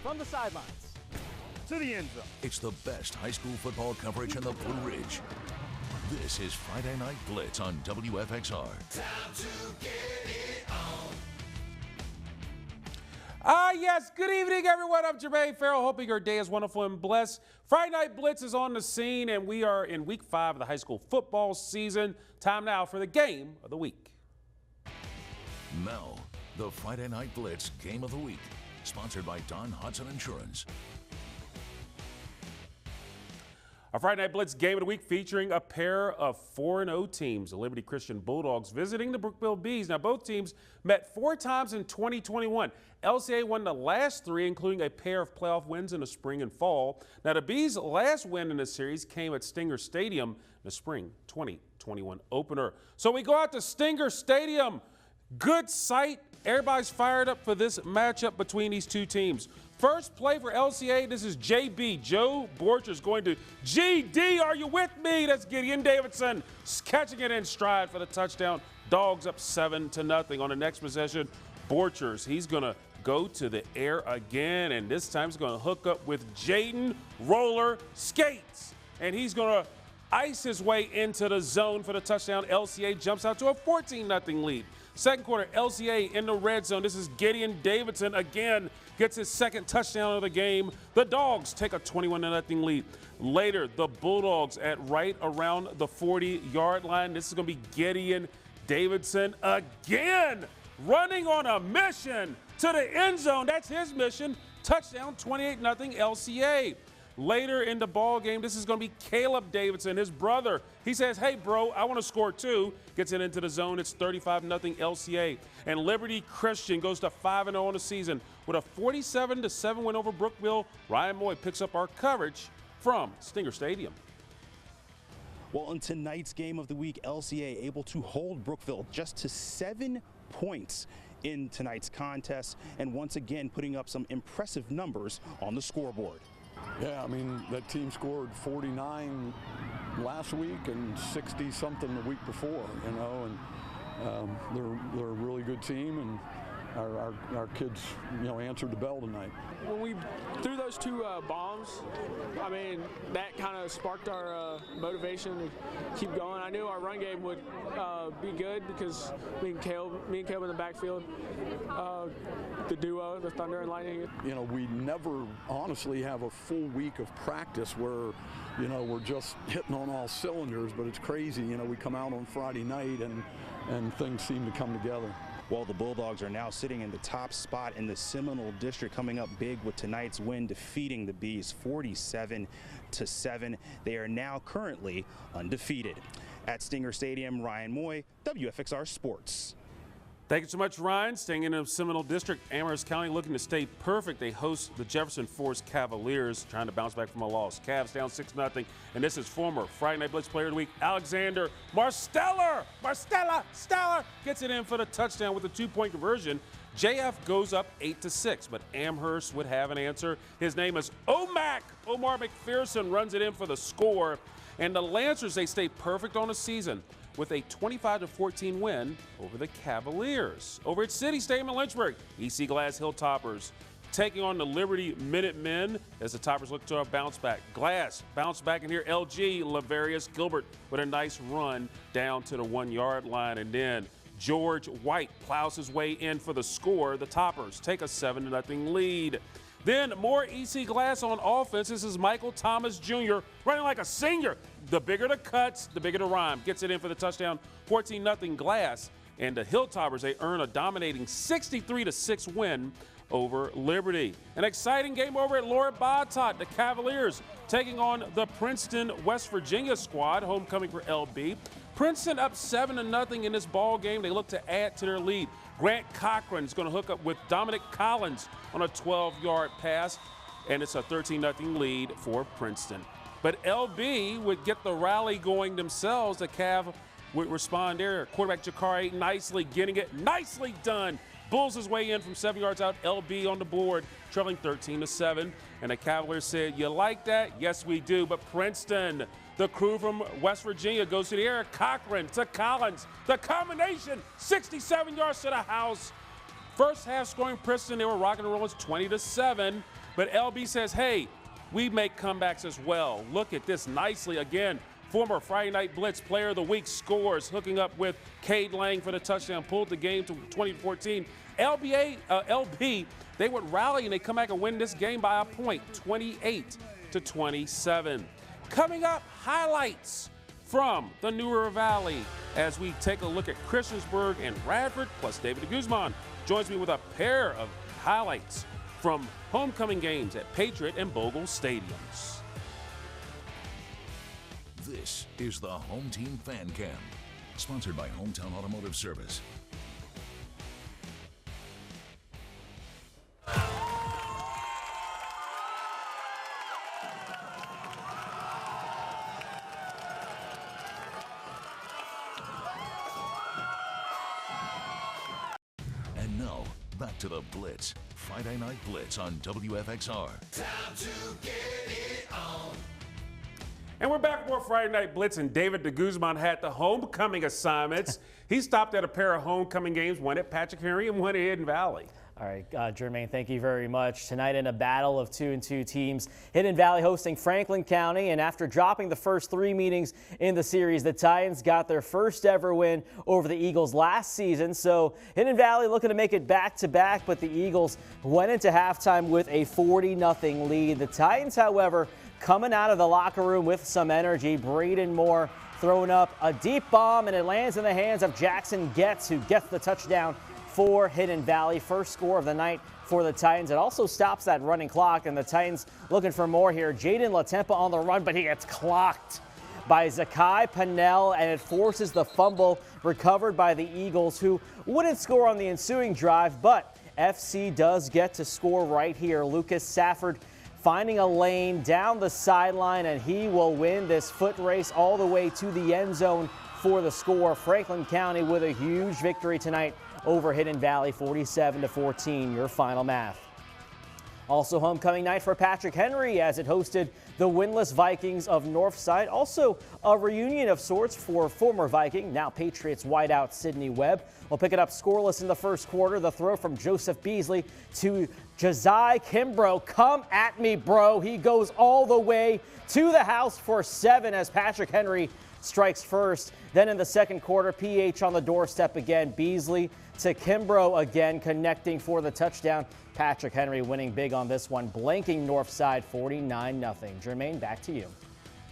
From the sidelines to the end zone. It's the best high school football coverage in the Blue Ridge. This is Friday Night Blitz on WFXR. Time to get it on. Yes, good evening, everyone. I'm Jermaine Farrell, hoping your day is wonderful and blessed. Friday Night Blitz is on the scene, and we are in week 5 of the high school football season. Time now for the game of the week. Now, the Friday Night Blitz Game of the Week, sponsored by Don Hudson Insurance. Our Friday Night Blitz Game of the Week featuring a pair of 4-0 teams, the Liberty Christian Bulldogs visiting the Brookville Bees. Now, both teams met 4 times in 2021. LCA won the last 3, including a pair of playoff wins in the spring and fall. Now, the Bees' last win in the series came at Stinger Stadium in the spring 2021 opener. So we go out to Stinger Stadium. Good sight. Everybody's fired up for this matchup between these two teams. First play for LCA, this is JB. Joe Borchers going to GD, are you with me? That's Gideon Davidson catching it in stride for the touchdown. Dogs up 7-0. On the next possession, Borchers, he's going to go to the air again, and this time he's going to hook up with Jaden Roller Skates. And he's going to ice his way into the zone for the touchdown. LCA jumps out to a 14-0 lead. Second quarter, LCA in the red zone. This is Gideon Davidson again, gets his second touchdown of the game. The Dogs take a 21-0 lead. Later, the Bulldogs at right around the 40-yard line. This is going to be Gideon Davidson again, running on a mission to the end zone. That's his mission. Touchdown, 28-0 LCA. Later in the ball game, this is going to be Caleb Davidson, his brother. He says, hey, bro, I want to score too. Gets it into the zone. It's 35-0 LCA. And Liberty Christian goes to 5-0 on the season with a 47-7 win over Brookville. Ryan Moy picks up our coverage from Stinger Stadium. Well, in tonight's game of the week, LCA able to hold Brookville just to 7 points in tonight's contest, and once again putting up some impressive numbers on the scoreboard. Yeah, I mean, that team scored 49 last week and 60-something the week before, you know, and they're a really good team, and our kids, you know, answered the bell tonight. When we threw those 2 bombs, I mean, that kind of sparked our motivation to keep going. I knew our run game would be good because me and Caleb in the backfield, the duo, the Thunder and Lightning. You know, we never honestly have a full week of practice where, you know, we're just hitting on all cylinders, but it's crazy. You know, we come out on Friday night and things seem to come together. Well, the Bulldogs are now sitting in the top spot in the Seminole District, coming up big with tonight's win, defeating the Bees 47-7. They are now currently undefeated. At Stinger Stadium, Ryan Moy, WFXR Sports. Thank you so much, Ryan. Staying in the Seminole District, Amherst County looking to stay perfect. They host the Jefferson Forest Cavaliers, trying to bounce back from a loss. Cavs down 6-0. And this is former Friday Night Blitz Player of the Week, Alexander Marsteller. Marsteller gets it in for the touchdown with a 2-point conversion. JF goes up 8-6, but Amherst would have an answer. His name is Omar McPherson runs it in for the score. And the Lancers, they stay perfect on the season with a 25-14 win over the Cavaliers. Over at City Stadium in Lynchburg, EC Glass Hilltoppers taking on the Liberty Minutemen as the Toppers look to a bounce back. Glass bounce back in here. LG Lavarius Gilbert with a nice run down to the 1-yard line, and then George White plows his way in for the score. The Toppers take a 7-0 lead. Then more EC Glass on offense. This is Michael Thomas Jr. running like a senior. The bigger the cuts, the bigger the rhyme. Gets it in for the touchdown, 14-0 Glass. And the Hilltoppers, they earn a dominating 63-6 win over Liberty. An exciting game over at Laura Bottot. The Cavaliers taking on the Princeton, West Virginia squad, homecoming for LB. Princeton up 7-0 in this ball game. They look to add to their lead. Grant Cochran is going to hook up with Dominic Collins on a 12-yard pass, and it's a 13-0 lead for Princeton. But LB would get the rally going themselves. The Cav would respond there. Quarterback Jakari nicely getting it. Nicely done. Bulls his way in from 7 yards out. LB on the board, trailing 13-7. And the Cavaliers said, you like that? Yes, we do. But Princeton, the crew from West Virginia, goes to the air. Cochran to Collins. The combination, 67 yards to the house. First half scoring Princeton, they were rocking and rolling 20-7. but LB says, hey, we make comebacks as well. Look at this nicely again. Former Friday Night Blitz Player of the Week scores, hooking up with Cade Lang for the touchdown, pulled the game to 20-14. LB, they would rally and they come back and win this game by a point, 28-27. Coming up, highlights from the New River Valley as we take a look at Christiansburg and Radford, plus David de Guzman joins me with a pair of highlights from homecoming games at Patriot and Bogle stadiums. This is the Home Team Fan Cam, sponsored by Hometown Automotive Service. And now, back to the Blitz. Friday Night Blitz on WFXR. Time to get it on. And we're back for Friday Night Blitz, and David de Guzman had the homecoming assignments. He stopped at a pair of homecoming games, one at Patrick Henry and one at Hidden Valley. All right, Jermaine, thank you very much. Tonight in a battle of 2-2 teams, Hidden Valley hosting Franklin County, and after dropping the first 3 meetings in the series, the Titans got their first ever win over the Eagles last season. So Hidden Valley looking to make it back-to-back, but the Eagles went into halftime with a 40-0 lead. The Titans, however, coming out of the locker room with some energy. Braden Moore throwing up a deep bomb, and it lands in the hands of Jackson Getz, who gets the touchdown for Hidden Valley. First score of the night for the Titans. It also stops that running clock, and the Titans looking for more here. Jaden LaTempa on the run, but he gets clocked by Zakai Pannell, and it forces the fumble recovered by the Eagles, who wouldn't score on the ensuing drive, but FC does get to score right here. Lucas Safford finding a lane down the sideline, and he will win this foot race all the way to the end zone for the score. Franklin County with a huge victory tonight over Hidden Valley, 47-14, your final math. Also homecoming night for Patrick Henry as it hosted the winless Vikings of Northside. Also a reunion of sorts for former Viking, now Patriots wideout Sydney Webb. We'll pick it up scoreless in the first quarter. The throw from Joseph Beasley to Josiah Kimbrough. Come at me, bro. He goes all the way to the house for 7 as Patrick Henry strikes first. Then in the second quarter, PH on the doorstep again. Beasley to Kimbrough again, connecting for the touchdown. Patrick Henry winning big on this one, blanking Northside 49-0. Jermaine, back to you.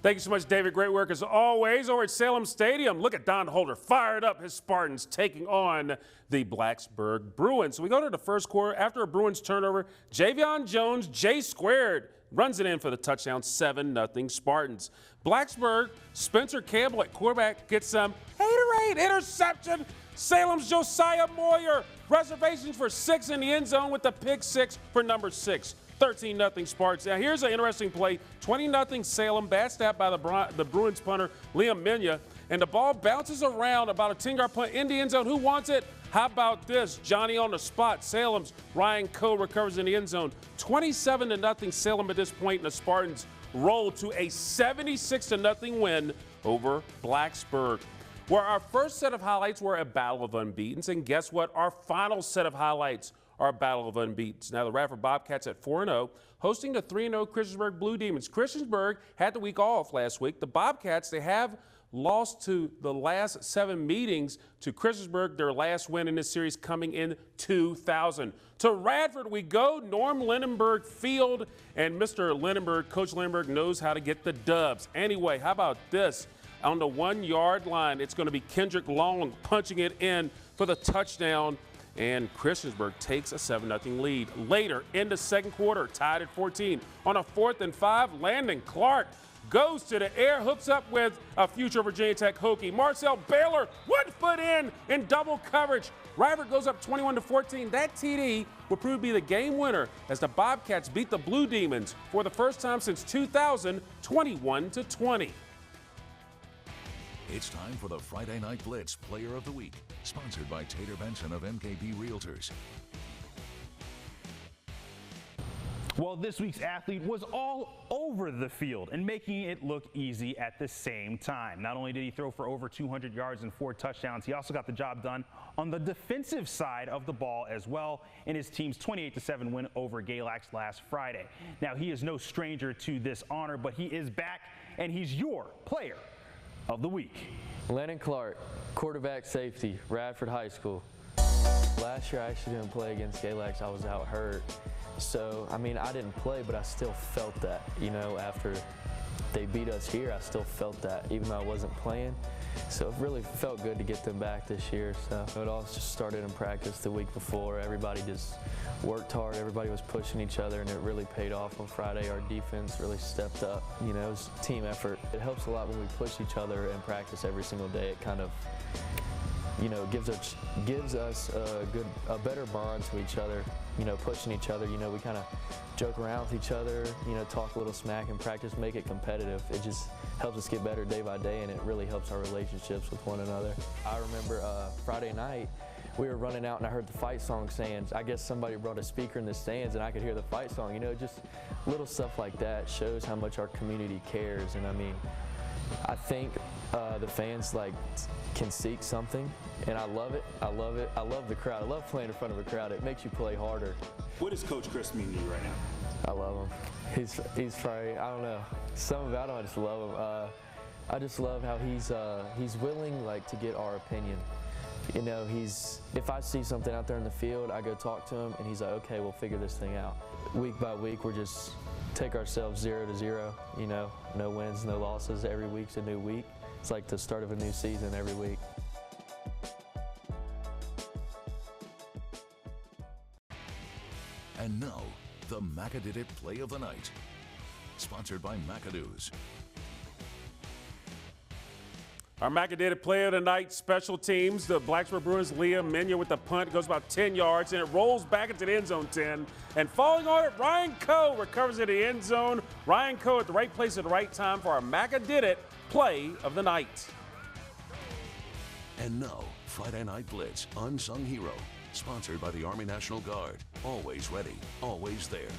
Thank you so much, David. Great work as always over at Salem Stadium. Look at Don Holder fired up his Spartans taking on the Blacksburg Bruins. So we go to the first quarter. After a Bruins turnover, Javion Jones, J squared, runs it in for the touchdown, 7-0 Spartans. Blacksburg, Spencer Campbell at quarterback gets some haterade interception. Salem's Josiah Moyer, reservations for 6 in the end zone with the pick 6 for number 6. 13-0 Spartans. Now here's an interesting play. 20-0 Salem, bad snap by the Bruins punter, Liam Minya, and the ball bounces around about a 10-yard punt in the end zone. Who wants it? How about this? Johnny on the spot. Salem's Ryan Coe recovers in the end zone. 27-0 Salem at this point, and the Spartans roll to a 76-0 win over Blacksburg. Where our first set of highlights were a battle of unbeatens, and guess what? Our final set of highlights are a battle of unbeatens. Now the Radford Bobcats at 4-0, hosting the 3-0 Christiansburg Blue Demons. Christiansburg had the week off last week. The Bobcats, they have lost to the last 7 meetings to Christiansburg, their last win in this series coming in 2000. To Radford we go, Norm Lindenberg Field, and Mr. Lindenberg, Coach Lindenberg knows how to get the dubs. Anyway, how about this? On the 1-yard line, it's going to be Kendrick Long punching it in for the touchdown, and Christiansburg takes a 7-0 lead. Later in the second quarter, tied at 14. On a 4th and 5, Landon Clark goes to the air, hooks up with a future Virginia Tech Hokie. Marcel Baylor, 1 foot in double coverage. Radford goes up 21-14. That TD will prove to be the game winner as the Bobcats beat the Blue Demons for the first time since 2000, 21-20. It's time for the Friday Night Blitz Player of the Week, sponsored by Tater Benson of MKB Realtors. Well, this week's athlete was all over the field and making it look easy at the same time. Not only did he throw for over 200 yards and 4 touchdowns, he also got the job done on the defensive side of the ball as well in his team's 28-7 win over Galax last Friday. Now, he is no stranger to this honor, but he is back, and he's your player of the week. Lennon Clark, quarterback safety, Radford High School. Last year I actually didn't play against Galax. I was out hurt. So, I mean, I didn't play, but I still felt that, you know, after they beat us here, I still felt that, even though I wasn't playing. So it really felt good to get them back this year. So it all just started in practice the week before. Everybody just worked hard. Everybody was pushing each other, and it really paid off on Friday. Our defense really stepped up. You know, it was a team effort. It helps a lot when we push each other in practice every single day. It kind of, you know, gives us a better bond to each other, you know, pushing each other. You know, we kind of joke around with each other, you know, talk a little smack in practice, make it competitive. It just helps us get better day by day, and it really helps our relationships with one another. I remember Friday night, we were running out and I heard the fight song saying, I guess somebody brought a speaker in the stands and I could hear the fight song. You know, just little stuff like that shows how much our community cares. And I mean, I think the fans can seek something, and I love it. I love it. I love the crowd. I love playing in front of a crowd. It makes you play harder. What does Coach Chris mean to you right now? I love him. He's probably, I don't know, something about him. I just love him. I just love how he's willing to get our opinion. You know, if I see something out there in the field, I go talk to him, and he's like, okay, we'll figure this thing out. Week by week, we're just take ourselves 0-0. You know, no wins, no losses. Every week's a new week. It's like the start of a new season every week. And now, the Macadid It Play of the Night. Sponsored by McAdoo's. Our Macadid It Play of the Night special teams. The Blacksburg Bruins, Leah Minya with the punt. Goes about 10 yards, and it rolls back into the end zone 10. And falling on it, Ryan Coe recovers in the end zone. Ryan Coe at the right place at the right time for our Macadid It Play of the Night. And now, Friday Night Blitz, Unsung Hero. Sponsored by the Army National Guard. Always ready, always there.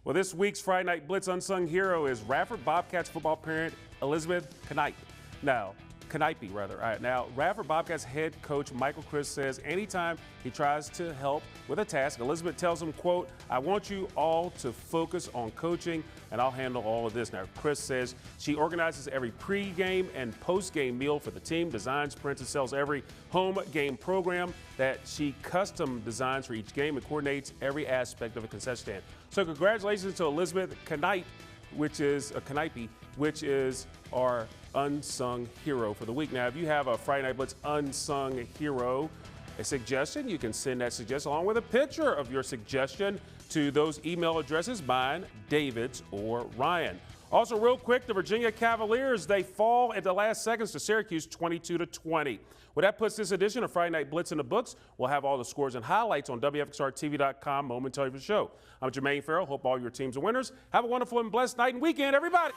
Well, this week's Friday Night Blitz Unsung Hero is Radford Bobcats football parent Elizabeth Knipe. Now, Knipe, rather. All right, now, Radford Bobcats head coach Michael Chris says anytime he tries to help with a task, Elizabeth tells him, quote, I want you all to focus on coaching, and I'll handle all of this. Now, Chris says she organizes every pregame and postgame meal for the team, designs, prints, and sells every home game program that she custom designs for each game and coordinates every aspect of a concession stand. So congratulations to Elizabeth Knipe, which is our Unsung Hero for the week. Now, if you have a Friday Night Blitz Unsung Hero, a suggestion, you can send that suggestion along with a picture of your suggestion to those email addresses, mine, David's, or Ryan. Also, real quick, the Virginia Cavaliers, they fall at the last seconds to Syracuse 22-20. Well, that puts this edition of Friday Night Blitz in the books. We'll have all the scores and highlights on WFXRTV.com momentarily for the show. I'm Jermaine Farrell. Hope all your teams are winners. Have a wonderful and blessed night and weekend, everybody.